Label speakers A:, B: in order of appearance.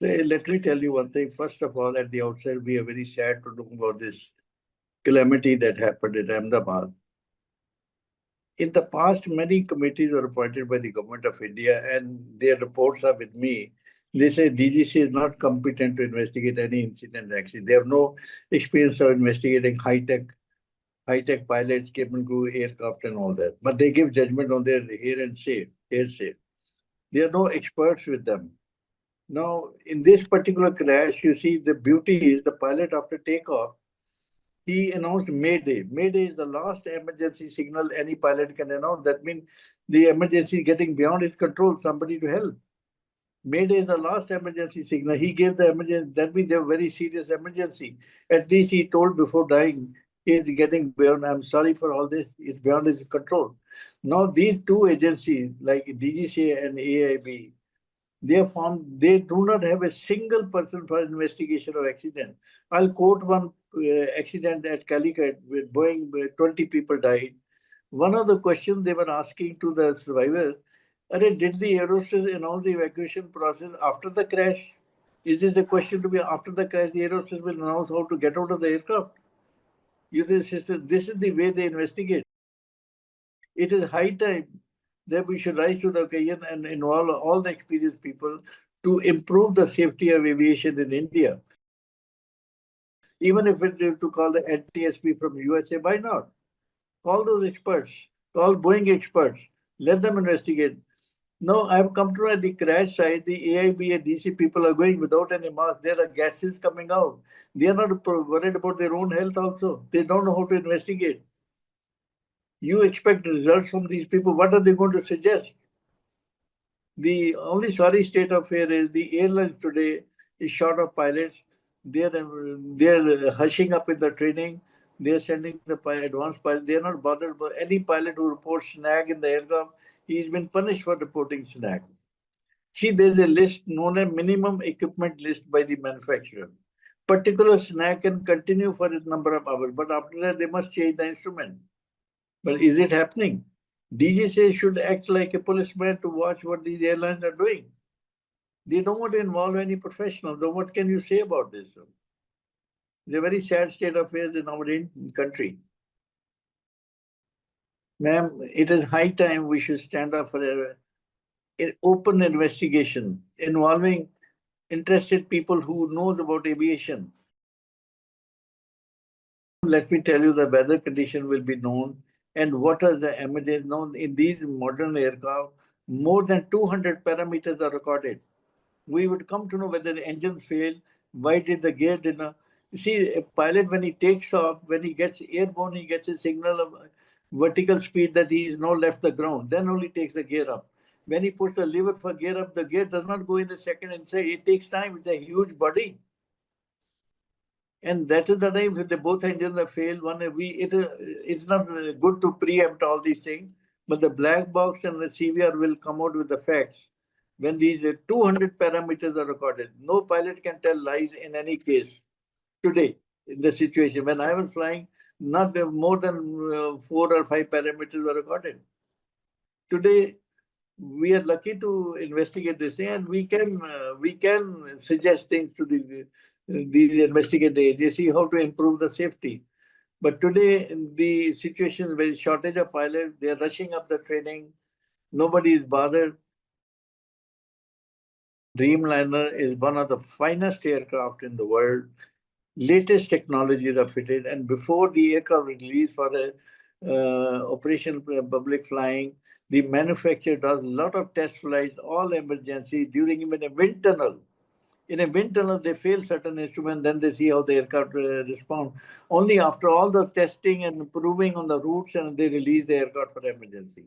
A: Let me tell you one thing. First of all, at the outset, we are very sad to know about this calamity that happened in Ahmedabad. In the past, many committees were appointed by the government of India, and their reports are with me. They say DGC is not competent to investigate any incident. Actually, they have no experience of investigating high-tech pilots, cabin crew, aircraft, and all that. But they give judgment on their hearsay. There are no experts with them. Now, in this particular crash, you see the beauty is the pilot after takeoff, he announced Mayday. Mayday is the last emergency signal any pilot can announce. That means the emergency is getting beyond his control, somebody to help. Mayday is the last emergency signal. He gave the emergency. That means they have very serious emergency. At least he told before dying, he is getting beyond. I'm sorry for all this. It's beyond his control. Now, these two agencies, like DGCA and AAIB, they do not have a single person for investigation of accident. I'll quote one accident at Calicut with Boeing, where 20 people died. One of the questions they were asking to the survivors, did the aerosters announce the evacuation process after the crash? Is this the question to be after the crash, the aerosters will announce how to get out of the aircraft? This is the way they investigate. It is high time that we should rise to the occasion and involve all the experienced people to improve the safety of aviation in India. Even if it is to call the NTSB from USA, why not? Call those experts, call Boeing experts, let them investigate. Now, I've come to at the crash site, the AIB and DC people are going without any mask. There are gases coming out. They are not worried about their own health also. They don't know how to investigate. You expect results from these people. What are they going to suggest? The only sorry state of affairs is the airlines today is short of pilots. They're hushing up in the training. They're sending the advanced pilot. They're not bothered about any pilot who reports snag in the aircraft. He's been punished for reporting snag. See, there's a list known as minimum equipment list by the manufacturer. Particular snag can continue for a number of hours, but after that, they must change the instrument. But is it happening? DGCA should act like a policeman to watch what these airlines are doing. They don't want to involve any professional. So what can you say about this? It's a very sad state of affairs in our country. Ma'am, it is high time we should stand up for an open investigation involving interested people who knows about aviation. Let me tell you, the weather condition will be known and what are the emergencies known. In these modern aircraft, more than 200 parameters are recorded. We would come to know whether the engines failed, why did the gear did not. You see, a pilot, when he takes off, when he gets airborne, he gets a signal of vertical speed that he is now left the ground. Then only takes the gear up. When he puts the lever for gear up, the gear does not go in a second and say, it takes time. It's a huge body. And that is the time when both engines have failed. It's not good to preempt all these things, but the black box and the CVR will come out with the facts. When these 200 parameters are recorded, no pilot can tell lies in any case today in the situation. When I was flying, not more than 4 or 5 parameters were recorded. Today, we are lucky to investigate this thing, and we can suggest things to these investigate the agency how to improve the safety. But today, the situation is very shortage of pilots. They are rushing up the training. Nobody is bothered. Dreamliner is one of the finest aircraft in the world. Latest technologies are fitted, and before the aircraft release for operation public flying, the manufacturer does a lot of test flights, all emergencies during even a wind tunnel. In a wind tunnel, they fail certain instruments, then they see how the aircraft respond. Only after all the testing and improving on the routes, and they release the aircraft for emergency.